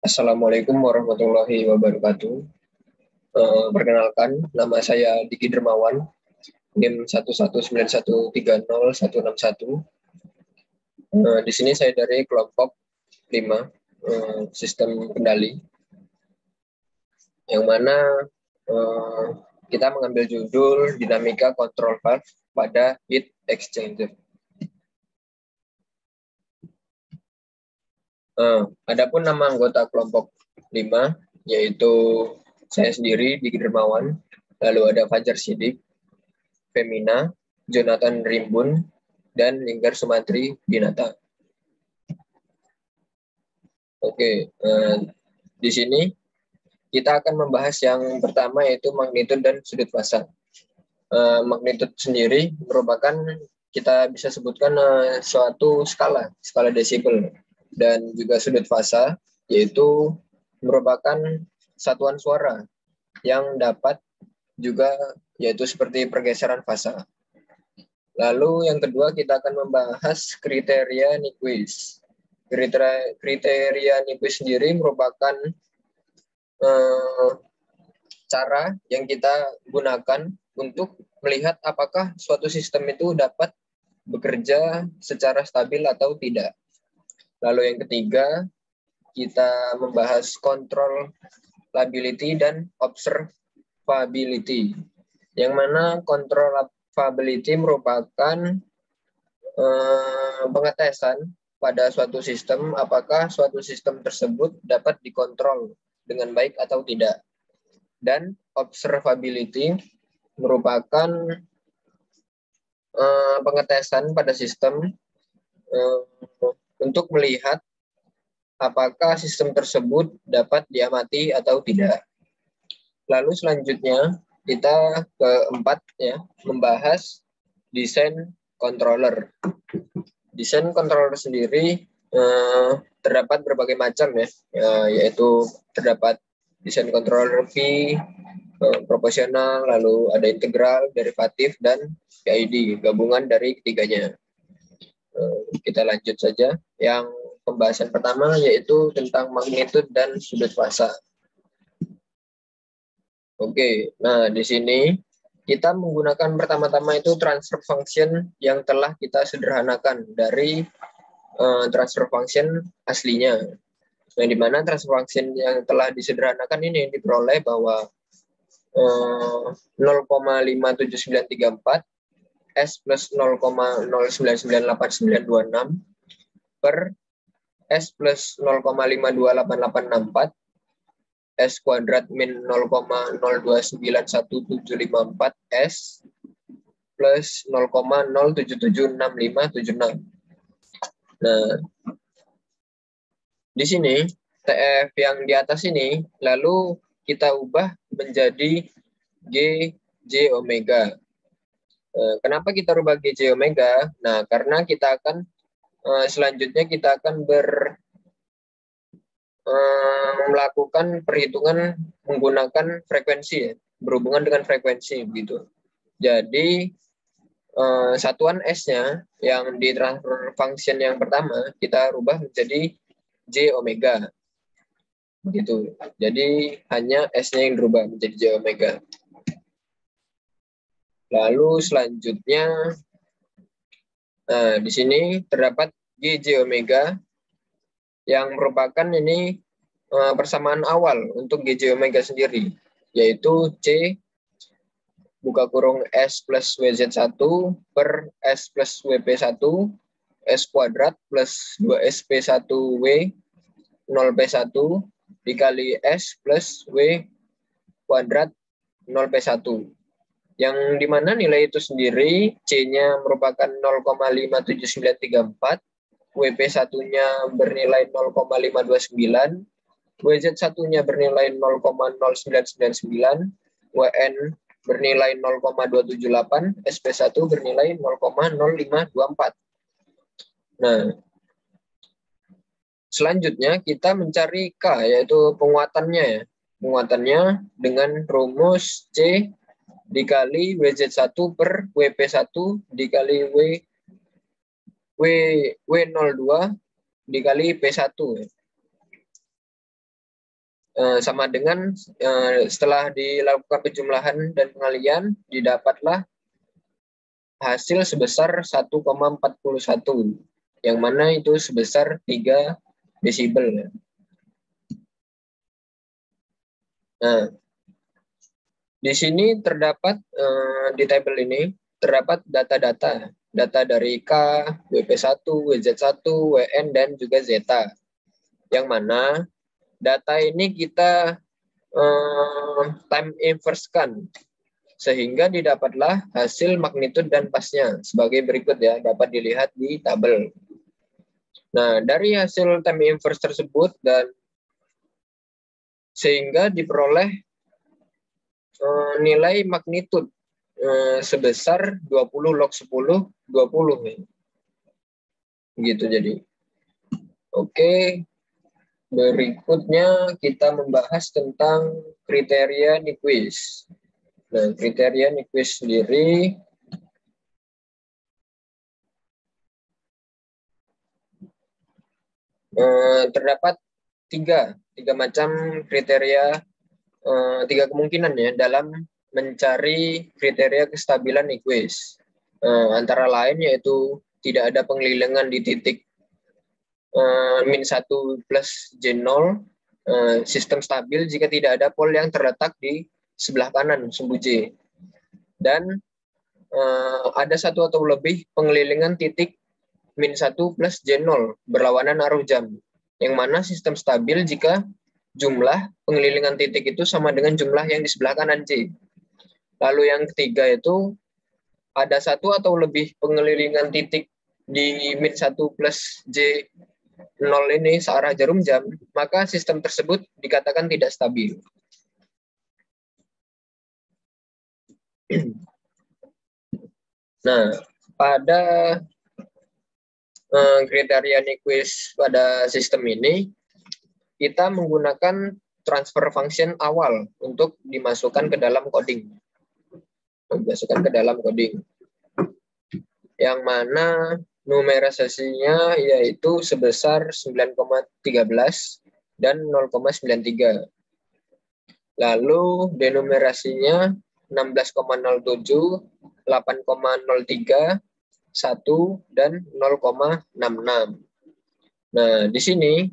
Assalamualaikum warahmatullahi wabarakatuh. Perkenalkan, nama saya Diki Dermawan, NIM 119130161. Di sini saya dari kelompok 5, sistem kendali, yang mana kita mengambil judul dinamika kontrol valve pada heat exchanger. Adapun nama anggota kelompok 5, yaitu saya sendiri, Diki Dermawan, lalu ada Fajar Sidik, Femina, Jonathan Rimbun, dan Linggar Sumantri Dinata. Oke, di sini kita akan membahas yang pertama, yaitu magnitud dan sudut fasa. Magnitud sendiri merupakan, kita bisa sebutkan suatu skala desibel, dan juga sudut fasa yaitu merupakan satuan suara yang dapat juga yaitu seperti pergeseran fasa. Lalu yang kedua kita akan membahas kriteria Nyquist. Kriteria Nyquist sendiri merupakan cara yang kita gunakan untuk melihat apakah suatu sistem itu dapat bekerja secara stabil atau tidak. Lalu yang ketiga, kita membahas controllability dan observability. Yang mana controllability merupakan pengetesan pada suatu sistem apakah suatu sistem tersebut dapat dikontrol dengan baik atau tidak. Dan observability merupakan pengetesan pada sistem untuk melihat apakah sistem tersebut dapat diamati atau tidak. Lalu selanjutnya kita keempat ya, membahas desain controller. Desain controller sendiri terdapat berbagai macam ya, yaitu terdapat desain controller V, proporsional, lalu ada integral, derivatif, dan PID, gabungan dari ketiganya. Kita lanjut saja. Yang pembahasan pertama yaitu tentang magnitud dan sudut fasa. Oke, nah di sini kita menggunakan pertama-tama itu transfer function yang telah kita sederhanakan dari transfer function aslinya. Nah, di mana transfer function yang telah disederhanakan ini diperoleh bahwa 0,57934 S plus 0,0998926 per S plus 0,528864 S kuadrat min 0,029174 S plus 0,0776576. Nah, di sini TF yang di atas ini lalu kita ubah menjadi GJ omega. Kenapa kita rubah GJ omega? Nah, karena kita akan selanjutnya kita akan melakukan perhitungan menggunakan frekuensi ya, berhubungan dengan frekuensi begitu. Jadi satuan S-nya yang di transfer function yang pertama kita rubah menjadi J omega. Begitu. Jadi hanya S-nya yang berubah menjadi J omega. Lalu selanjutnya di sini terdapat GJ omega yang merupakan ini persamaan awal untuk GJ omega sendiri, yaitu C buka kurung S plus WZ1 per S plus WP1 S kuadrat plus 2SP1W 0P1 dikali S plus W kuadrat 0P1. Yang dimana nilai itu sendiri C-nya merupakan 0,57934, WP1-nya bernilai 0,529, WZ1-nya bernilai 0,0999, WN bernilai 0,278, SP1 bernilai 0,0524. Nah, selanjutnya kita mencari K, yaitu penguatannya ya. Penguatannya dengan rumus C dikali WZ1 per WP1 dikali W02 dikali P1. sama dengan setelah dilakukan penjumlahan dan pengalian, didapatlah hasil sebesar 1,41, yang mana itu sebesar 3 desibel. Nah, di sini terdapat di tabel ini terdapat data-data dari K, WP1, WZ1, WN, dan juga Zeta. Yang mana data ini kita time inverse-kan sehingga didapatlah hasil magnitude dan pasnya sebagai berikut ya, dapat dilihat di tabel. Nah, dari hasil time inverse tersebut dan sehingga diperoleh nilai magnitude sebesar 20 log 10 20 nih. Gitu jadi. Oke. Berikutnya kita membahas tentang kriteria Nyquist. Nah, kriteria Nyquist sendiri terdapat tiga macam kriteria, tiga kemungkinan ya dalam mencari kriteria kestabilan Nyquist. Antara lain yaitu tidak ada pengelilingan di titik min 1 plus J0, sistem stabil jika tidak ada pol yang terletak di sebelah kanan sumbu J. Dan ada satu atau lebih pengelilingan titik min 1 plus J0 berlawanan arus jam, yang mana sistem stabil jika jumlah pengelilingan titik itu sama dengan jumlah yang di sebelah kanan J. Lalu yang ketiga itu ada satu atau lebih pengelilingan titik di min 1 plus J0 ini searah jarum jam, maka sistem tersebut dikatakan tidak stabil. Nah, pada kriteria Nyquist pada sistem ini, kita menggunakan transfer function awal untuk dimasukkan ke dalam coding. Yang mana numerisasinya yaitu sebesar 9,13 dan 0,93. Lalu denumerasinya 16,07, 8,03, 1, dan 0,66. Nah, di sini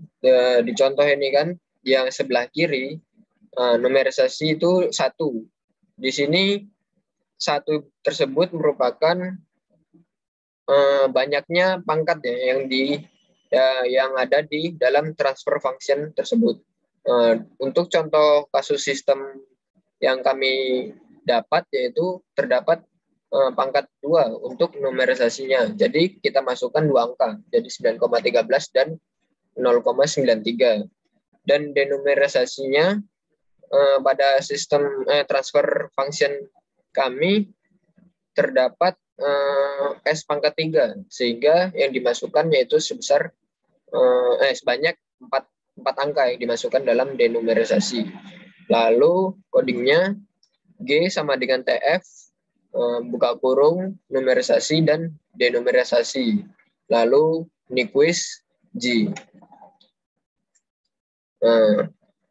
di contoh ini kan yang sebelah kiri numerisasi itu 1. Di sini 1 tersebut merupakan banyaknya pangkat ya yang ada di dalam transfer function tersebut. Untuk contoh kasus sistem yang kami dapat yaitu terdapat pangkat 2 untuk numerisasinya. Jadi kita masukkan 2 angka, jadi 9,13 dan 0,93. Dan denumerisasinya pada sistem transfer function kami terdapat S pangkat 3, sehingga yang dimasukkan yaitu sebesar sebanyak 4 angka yang dimasukkan dalam denumerisasi. Lalu codingnya G sama dengan TF, buka kurung, numerisasi dan denumerisasi. Lalu Nyquist G.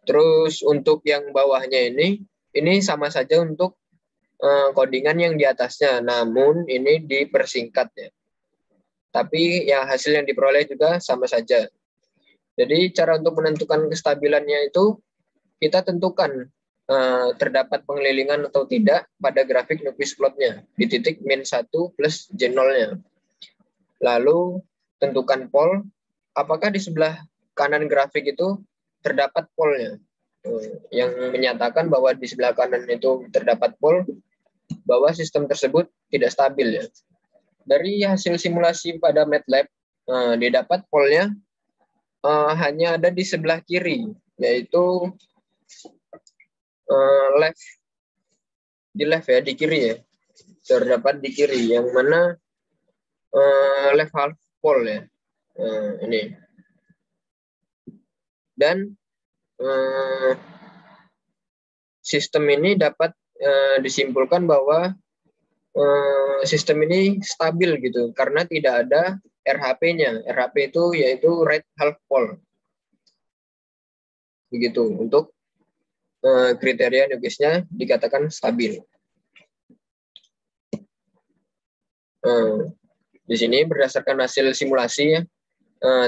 Terus untuk yang bawahnya ini sama saja untuk codingan yang di atasnya, namun ini dipersingkat ya. Tapi ya hasil yang diperoleh juga sama saja. Jadi cara untuk menentukan kestabilannya itu kita tentukan terdapat pengelilingan atau tidak pada grafik Nyquist plotnya di titik min 1 plus J0-nya. Lalu tentukan pol, apakah di sebelah kanan grafik itu terdapat polnya, yang menyatakan bahwa di sebelah kanan itu terdapat pol, bahwa sistem tersebut tidak stabil ya. Dari hasil simulasi pada MATLAB, didapat polnya hanya ada di sebelah kiri, yaitu di kiri ya, terdapat di kiri, yang mana left half pole ya, ini. Dan sistem ini dapat disimpulkan bahwa sistem ini stabil gitu, karena tidak ada RHP-nya. RHP itu yaitu right half pole. Begitu untuk kriteria Newquist-nya dikatakan stabil. Di sini berdasarkan hasil simulasi ya,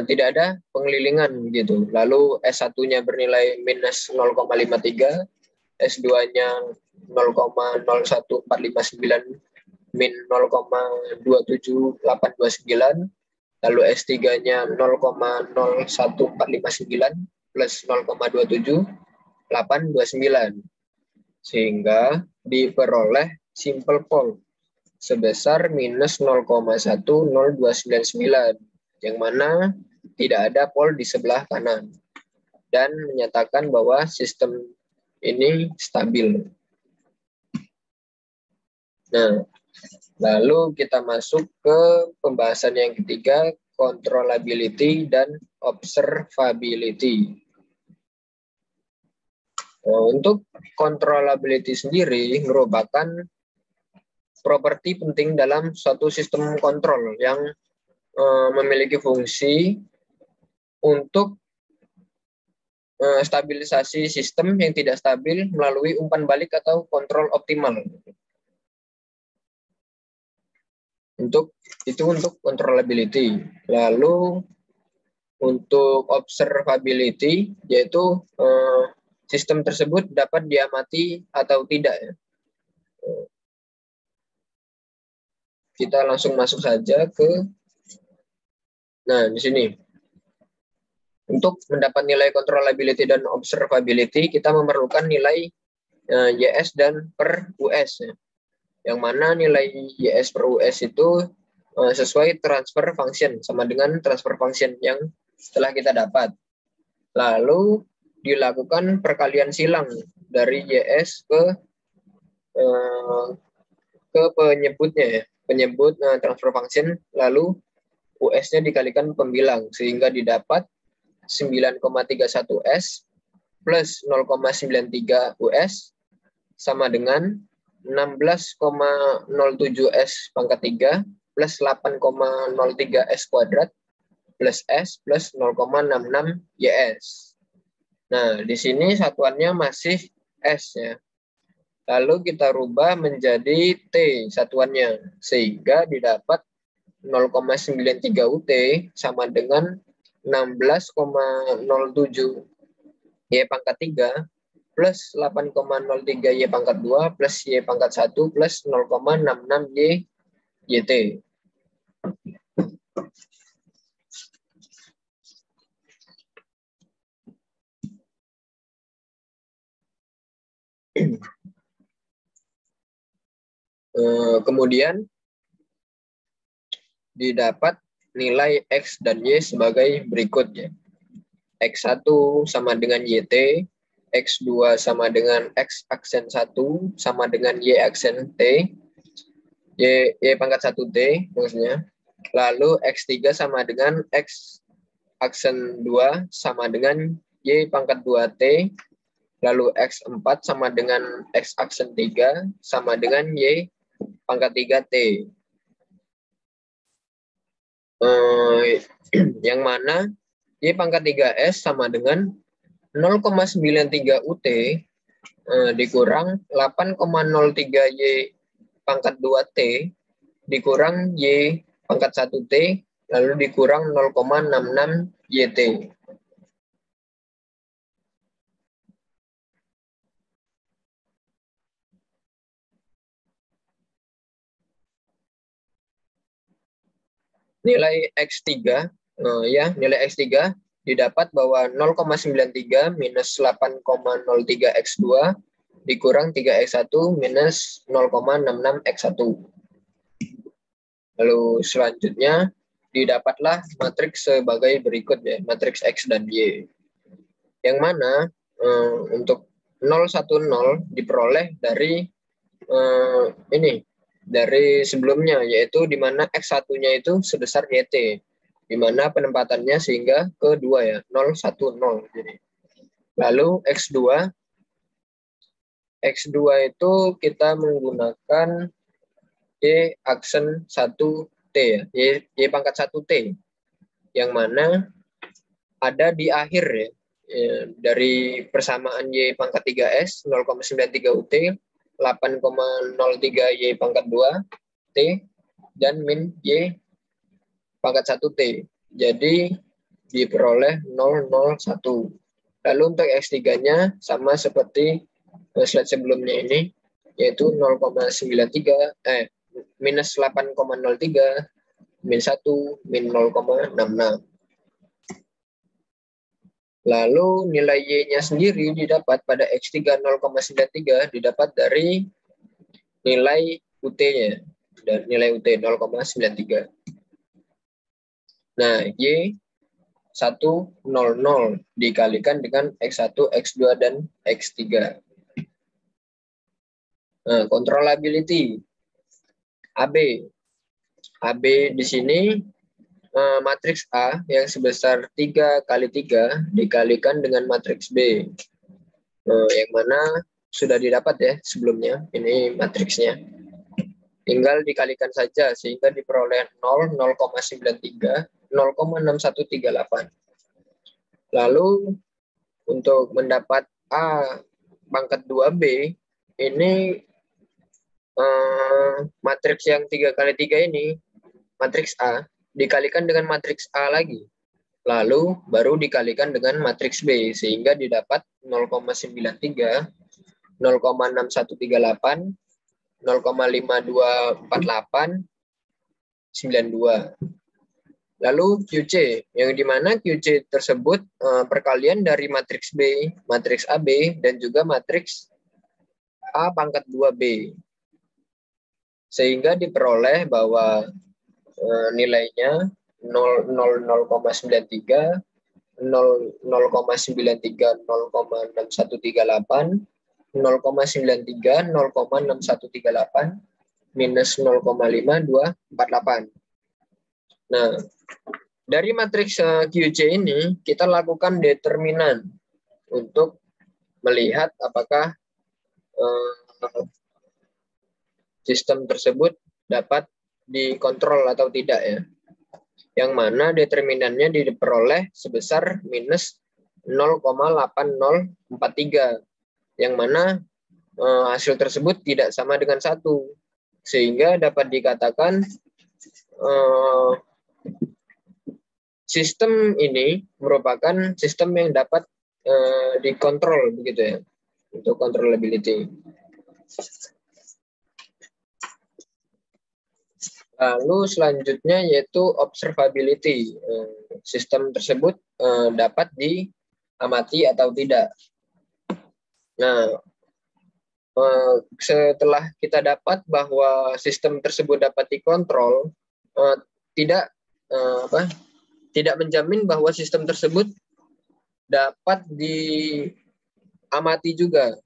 tidak ada pengelilingan gitu. Lalu S1-nya bernilai minus 0,53, S2-nya 0,01459, min 0,27829, lalu S3-nya 0,01459 plus 0,27829, sehingga diperoleh simple pole sebesar minus 0,10299, yang mana tidak ada pole di sebelah kanan, dan menyatakan bahwa sistem ini stabil. Nah, lalu kita masuk ke pembahasan yang ketiga, controllability dan observability. Nah, untuk controllability sendiri merupakan properti penting dalam suatu sistem kontrol yang memiliki fungsi untuk stabilisasi sistem yang tidak stabil melalui umpan balik atau kontrol optimal. Untuk controllability. Lalu untuk observability, yaitu sistem tersebut dapat diamati atau tidak ya. Kita langsung masuk saja ke, nah di sini. Untuk mendapat nilai controllability dan observability, kita memerlukan nilai YS dan per US. Ya. Yang mana nilai YS per US itu sesuai transfer function, sama dengan transfer function yang setelah kita dapat. Lalu dilakukan perkalian silang dari YS ke penyebutnya ya. Penyebut transfer function, lalu US-nya dikalikan pembilang, sehingga didapat 9,31 S plus 0,93 US sama dengan 16,07 S pangkat 3 plus 8,03 S kuadrat plus S plus 0,66 YS. Nah, di sini satuannya masih S ya. Lalu kita rubah menjadi T satuannya, sehingga didapat 0,93 UT sama dengan 16,07 Y pangkat 3 plus 8,03 Y pangkat 2 plus Y pangkat 1 plus 0,66 Y YT. Kemudian didapat nilai X dan Y sebagai berikut ya. X1 sama dengan YT, X2 sama dengan X aksen 1 sama dengan Y aksen T, Y pangkat 1T maksudnya. Lalu X3 sama dengan X aksen 2 sama dengan Y pangkat 2T, lalu X4 sama dengan X aksen 3 sama dengan Y pangkat 3T. Yang mana Y pangkat 3S sama dengan 0,93 UT dikurang 8,03 Y pangkat 2T dikurang Y pangkat 1T lalu dikurang 0,66 YT. Nilai X3 ya, nilai X3 didapat bahwa 0,93 minus 8,03 X2 dikurang 3X1 minus 0,66 X1. Lalu selanjutnya didapatlah matriks sebagai berikut ya, matriks X dan Y. Yang mana untuk 0, 1, 0 diperoleh dari dari sebelumnya, yaitu di mana X1-nya itu sebesar YT. Di mana penempatannya sehingga ke 2 ya, 0, 1, 0. Lalu X2 itu kita menggunakan Y aksen 1T ya, Y pangkat 1T. Yang mana ada di akhir ya, dari persamaan Y pangkat 3S 0,93 UT, 8,03 Y pangkat 2 T, dan min Y pangkat 1 T. Jadi diperoleh 001. Lalu untuk X3-nya sama seperti slide sebelumnya ini, yaitu 0,93, minus 8,03, min 1, min 0,66. Lalu nilai Y-nya sendiri didapat pada X3 0,93 didapat dari nilai UT-nya. Dan nilai UT 0,93. Nah, Y 100 dikalikan dengan X1, X2, dan X3. Nah, controllability. AB. AB di sini matriks A yang sebesar 3 kali 3 dikalikan dengan matriks B. Yang mana sudah didapat ya sebelumnya, ini matriksnya. Tinggal dikalikan saja sehingga diperoleh 0, 0,93, 0,6138. Lalu untuk mendapat A pangkat 2B, ini matriks yang 3 kali 3 ini, matriks A, dikalikan dengan matriks A lagi. Lalu baru dikalikan dengan matriks B, sehingga didapat 0,93, 0,6138, 0,5248, 92. Lalu QC, yang dimana QC tersebut perkalian dari matriks B, matriks AB, dan juga matriks A pangkat 2B. Sehingga diperoleh bahwa nilainya 0,93, 0,93, 0,6138, 0,93, 0,6138, minus 0,5248. Nah, dari matriks QC ini, kita lakukan determinan untuk melihat apakah sistem tersebut dapat dikontrol atau tidak ya. Yang mana determinannya diperoleh sebesar minus 0,8043. Yang mana hasil tersebut tidak sama dengan 1. Sehingga dapat dikatakan sistem ini merupakan sistem yang dapat dikontrol begitu ya, untuk controllability. Lalu selanjutnya yaitu observability. Sistem tersebut dapat diamati atau tidak. Nah, setelah kita dapat bahwa sistem tersebut dapat dikontrol, tidak menjamin bahwa sistem tersebut dapat diamati juga,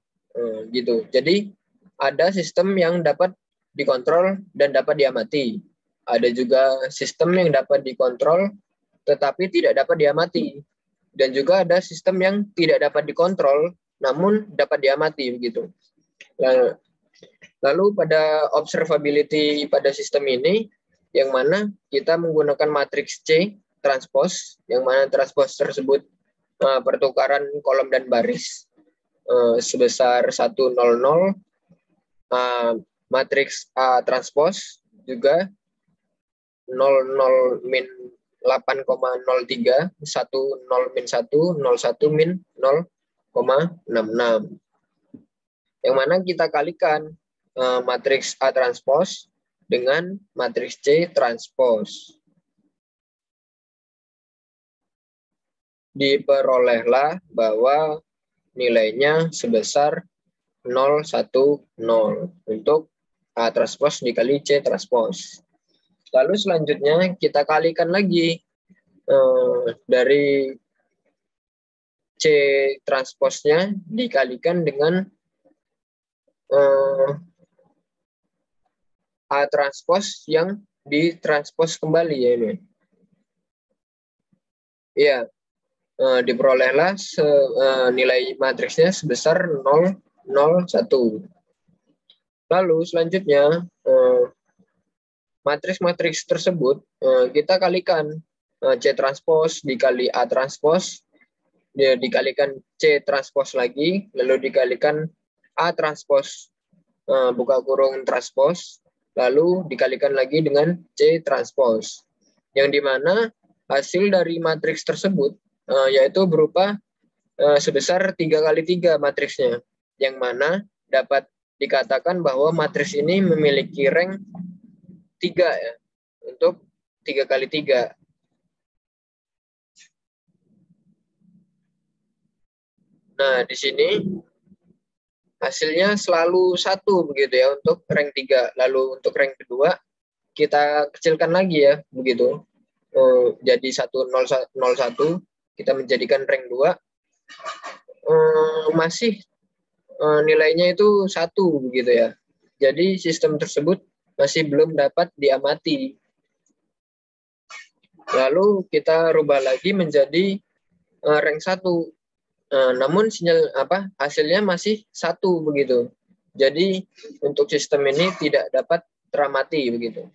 gitu. Jadi ada sistem yang dapat dikontrol dan dapat diamati. Ada juga sistem yang dapat dikontrol tetapi tidak dapat diamati. Dan juga ada sistem yang tidak dapat dikontrol namun dapat diamati begitu. Lalu pada observability pada sistem ini, yang mana kita menggunakan matriks C transpose, yang mana transpose tersebut pertukaran kolom dan baris sebesar 100, matriks A transpose juga 00 min 8,03, 10 min 1, 01 min 0,66. Yang mana kita kalikan matriks A transpose dengan matriks C transpose. Diperolehlah bahwa nilainya sebesar 010 untuk A transpose dikali C transpose. Lalu selanjutnya kita kalikan lagi dari C transposnya dikalikan dengan A transpose yang ditranspos kembali ya ini. Iya, diperolehlah nilai matriksnya sebesar 001. Lalu selanjutnya matriks-matriks tersebut kita kalikan C transpose dikali A transpose dia dikalikan C transpos lagi, lalu dikalikan A transpos buka kurung transpos, lalu dikalikan lagi dengan C transpos. Yang dimana hasil dari matriks tersebut yaitu berupa sebesar 3x3 matriksnya, yang mana dapat dikatakan bahwa matriks ini memiliki rank 3 ya, untuk 3x3. Nah, di sini hasilnya selalu 1 begitu ya untuk rank 3. Lalu untuk rank kedua kita kecilkan lagi ya begitu. Jadi 101 kita menjadikan rank 2 masih nilainya itu 1 begitu ya. Jadi sistem tersebut masih belum dapat diamati. Lalu kita rubah lagi menjadi rank 1. Namun hasilnya masih 1 begitu. Jadi untuk sistem ini tidak dapat teramati begitu.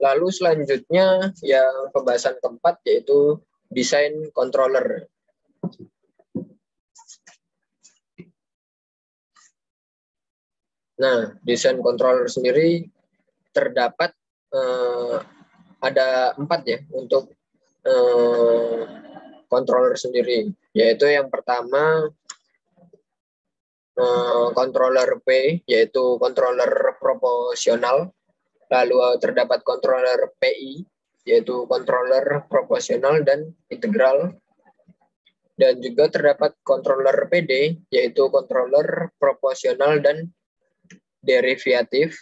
Lalu selanjutnya yang pembahasan keempat yaitu desain controller. Nah, desain controller sendiri terdapat ada 4 ya untuk controller sendiri, yaitu yang pertama controller P, yaitu controller proporsional. Lalu terdapat controller PI, yaitu controller proporsional dan integral. Dan juga terdapat controller PD, yaitu controller proporsional dan derivatif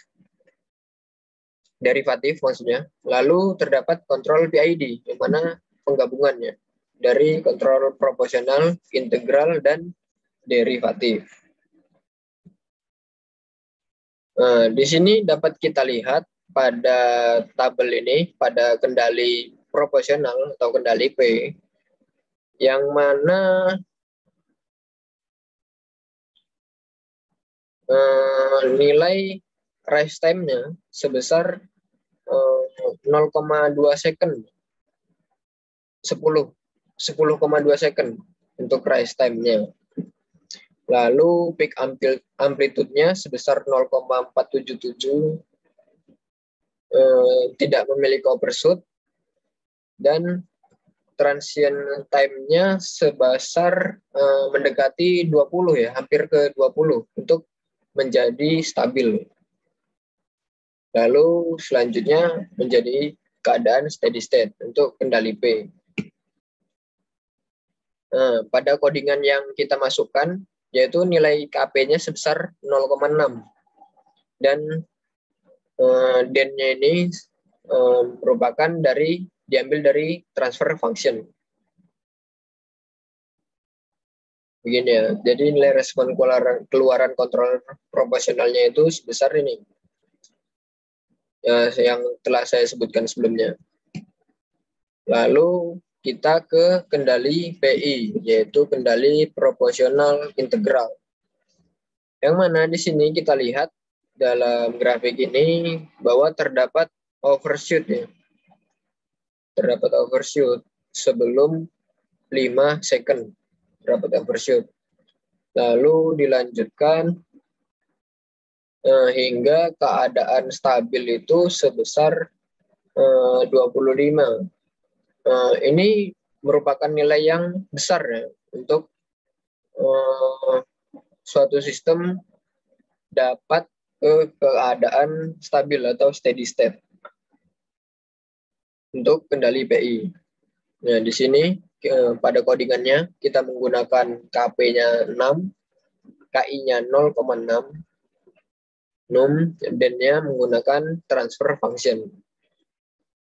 maksudnya. Lalu terdapat kontrol PID, yang mana penggabungannya dari kontrol proporsional, integral, dan derivatif. Di sini dapat kita lihat pada tabel ini, pada kendali proporsional atau kendali P, yang mana nilai rise time-nya sebesar 0,2 second, 10,2 second untuk rise time-nya. Lalu peak amplitude-nya sebesar 0,477, tidak memiliki overshoot, dan transient time-nya sebesar mendekati 20 ya, hampir ke 20 untuk menjadi stabil. Lalu selanjutnya menjadi keadaan steady state untuk kendali P. Pada codingan yang kita masukkan, yaitu nilai KP-nya sebesar 0,6. Dan den-nya ini merupakan diambil dari transfer function. Begini ya, jadi nilai respon keluaran kontrol proporsionalnya itu sebesar ini. Yang telah saya sebutkan sebelumnya. Lalu kita ke kendali PI, yaitu kendali proporsional integral. Yang mana di sini kita lihat dalam grafik ini bahwa terdapat overshoot ya. Terdapat overshoot sebelum 5 second. Terdapat overshoot. Lalu dilanjutkan hingga keadaan stabil itu sebesar 25. Ini merupakan nilai yang besar ya untuk suatu sistem dapat ke keadaan stabil atau steady state untuk kendali PI. Nah, di sini pada codingannya kita menggunakan KP-nya 6, KI-nya 0,6, num, dan-nya menggunakan transfer function,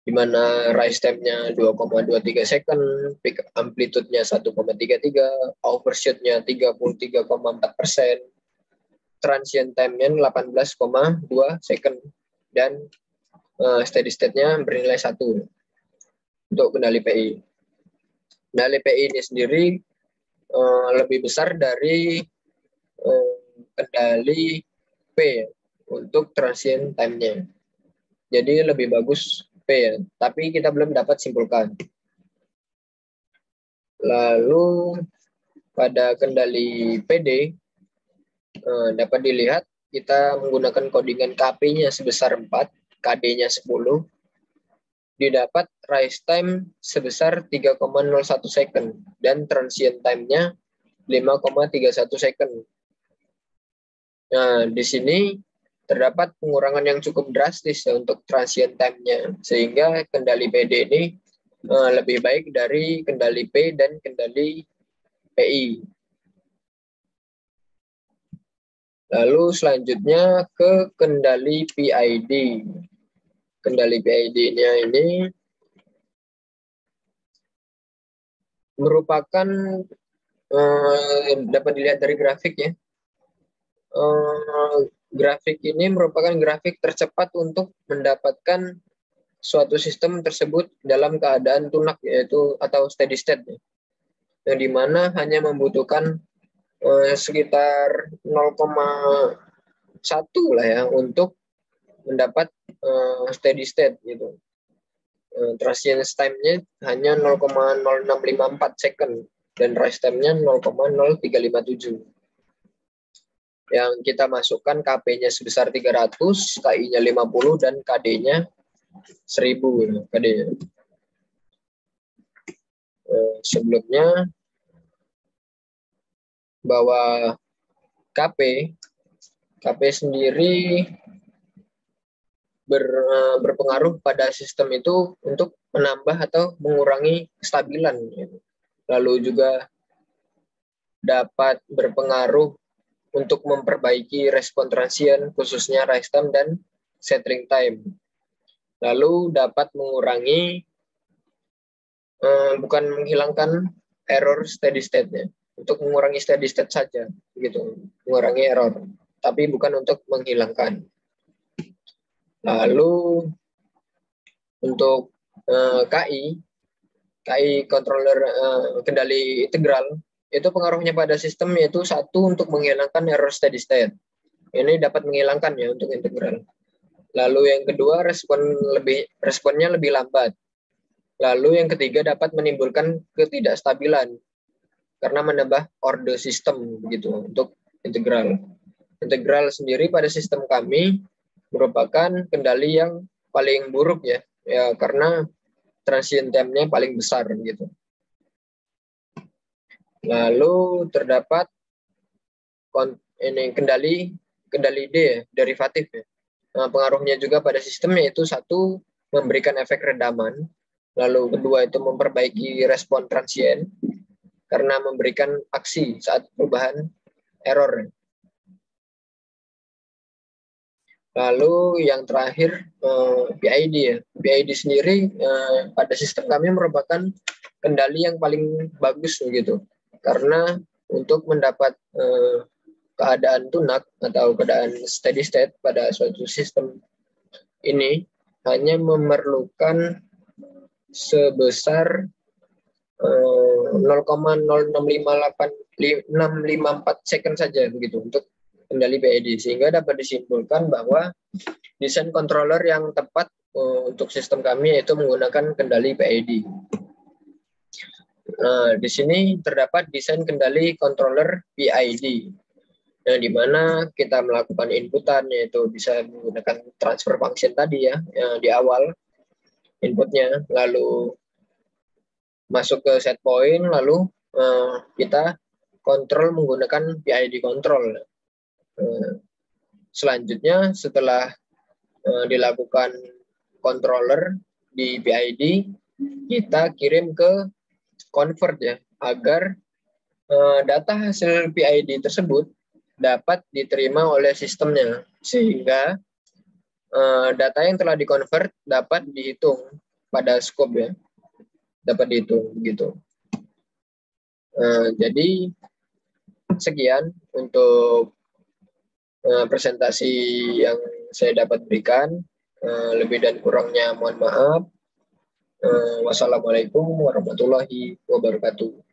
di mana rise time-nya 2,23 second, peak amplitude-nya 1,33, overshoot-nya 33,4%, transient time-nya 18,2 second, dan steady state-nya bernilai 1 untuk kendali PI. Kendali PI ini sendiri lebih besar dari kendali P untuk transient time-nya. Jadi lebih bagus P ya, tapi kita belum dapat simpulkan. Lalu pada kendali PD dapat dilihat kita menggunakan codingan KP-nya sebesar 4, KD-nya 10, didapat rise time sebesar 3,01 second dan transient time-nya 5,31 second. Nah, di sini terdapat pengurangan yang cukup drastis ya untuk transient time-nya, sehingga kendali PD ini lebih baik dari kendali P dan kendali PI. Lalu selanjutnya ke kendali PID. Kendali PID-nya ini merupakan dapat dilihat dari grafik ya. Grafik ini merupakan grafik tercepat untuk mendapatkan suatu sistem tersebut dalam keadaan tunak, yaitu atau steady state, yang dimana hanya membutuhkan sekitar 0,1 lah ya untuk mendapat steady state gitu. Transient time-nya hanya 0,0654 second dan rise time-nya 0,0357. Yang kita masukkan KP-nya sebesar 300, KI-nya 50 dan KD-nya 1000 KD-nya. Sebelumnya bahwa KP sendiri berpengaruh pada sistem itu untuk menambah atau mengurangi kestabilan. Lalu juga dapat berpengaruh untuk memperbaiki respon transient, khususnya rise time dan settling time. Lalu dapat mengurangi, bukan menghilangkan error steady state-nya, untuk mengurangi steady state saja, gitu, mengurangi error, tapi bukan untuk menghilangkan. Lalu untuk KI controller kendali integral, itu pengaruhnya pada sistem yaitu satu untuk menghilangkan error steady state. Ini dapat menghilangkan ya untuk integral. Lalu yang kedua responnya lebih lambat. Lalu yang ketiga dapat menimbulkan ketidakstabilan karena menambah order sistem gitu untuk integral. Integral sendiri pada sistem kami merupakan kendali yang paling buruk ya karena transient time-nya paling besar gitu. Lalu terdapat kendali D ya, derivatif ya. Nah, pengaruhnya juga pada sistem yaitu satu memberikan efek redaman, lalu kedua itu memperbaiki respon transient karena memberikan aksi saat perubahan error. Lalu yang terakhir PID ya. PID sendiri pada sistem kami merupakan kendali yang paling bagus begitu. Karena untuk mendapat keadaan tunak atau keadaan steady state pada suatu sistem ini hanya memerlukan sebesar 0,0658654 second saja begitu untuk kendali PID, sehingga dapat disimpulkan bahwa desain controller yang tepat untuk sistem kami yaitu menggunakan kendali PID. Nah, di sini terdapat desain kendali controller PID, yang dimana kita melakukan inputan yaitu bisa menggunakan transfer function tadi ya di awal inputnya, lalu masuk ke set point, lalu kita kontrol menggunakan PID control. Selanjutnya setelah dilakukan controller di PID, kita kirim ke convert ya agar data hasil PID tersebut dapat diterima oleh sistemnya, sehingga data yang telah dikonvert dapat dihitung pada scope ya, dapat dihitung begitu. Jadi sekian untuk presentasi yang saya dapat berikan. Lebih dan kurangnya mohon maaf. Wassalamualaikum warahmatullahi wabarakatuh.